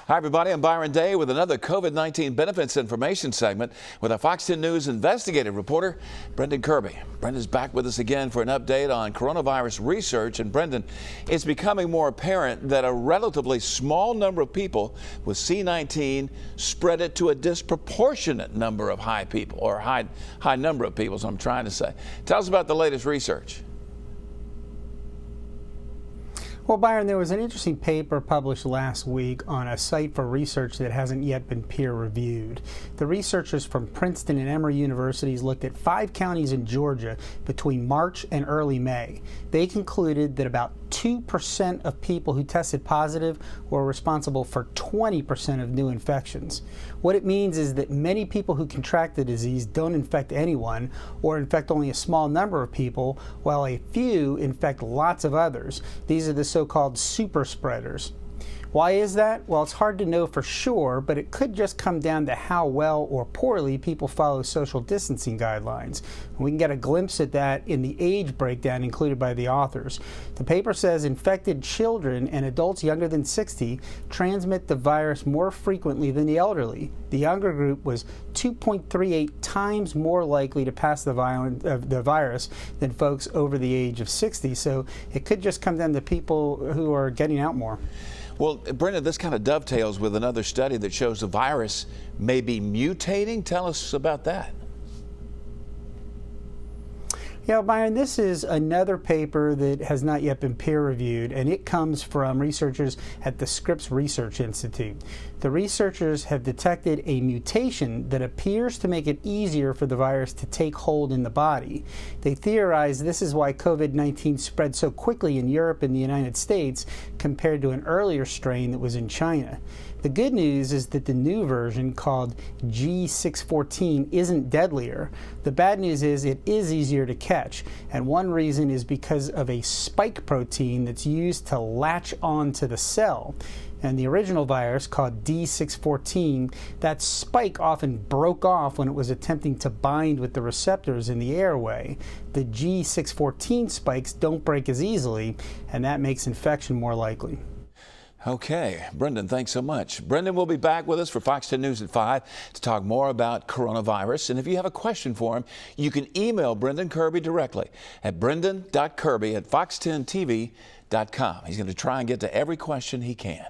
Hi, everybody. I'm Byron Day with another COVID-19 benefits information segment with our Fox 10 News investigative reporter, Brendan Kirby. Brendan's back with us again for an update on coronavirus research. And Brendan, it's becoming more apparent that a relatively small number of people with C19 spread it to a disproportionate number of high number of people, is what I'm trying to say. Tell us about the latest research. Well, Byron, there was an interesting paper published last week on a site for research that hasn't yet been peer-reviewed. The researchers from Princeton and Emory universities looked at 5 counties in Georgia between March and early May. They concluded that about 2% of people who tested positive were responsible for 20% of new infections. What it means is that many people who contract the disease don't infect anyone or infect only a small number of people, while a few infect lots of others. These are the so-called super spreaders. Why is that? Well, it's hard to know for sure, but it could just come down to how well or poorly people follow social distancing guidelines. We can get a glimpse at that in the age breakdown included by the authors. The paper says infected children and adults younger than 60 transmit the virus more frequently than the elderly. The younger group was 2.38 times more likely to pass the virus than folks over the age of 60. So it could just come down to people who are getting out more. Well, Brendan, this kind of dovetails with another study that shows the virus may be mutating. Tell us about that. Yeah, Byron, this is another paper that has not yet been peer-reviewed, and it comes from researchers at the Scripps Research Institute. The researchers have detected a mutation that appears to make it easier for the virus to take hold in the body. They theorize this is why COVID-19 spread so quickly in Europe and the United States compared to an earlier strain that was in China. The good news is that the new version, called G614, isn't deadlier. The bad news is it is easier to catch, and one reason is because of a spike protein that's used to latch onto the cell. And the original virus, called D614, that spike often broke off when it was attempting to bind with the receptors in the airway. The G614 spikes don't break as easily, and that makes infection more likely. Okay, Brendan, thanks so much. Brendan will be back with us for Fox 10 News at 5 to talk more about coronavirus. And if you have a question for him, you can email Brendan Kirby directly at brendan.kirby@fox10tv.com. He's going to try and get to every question he can.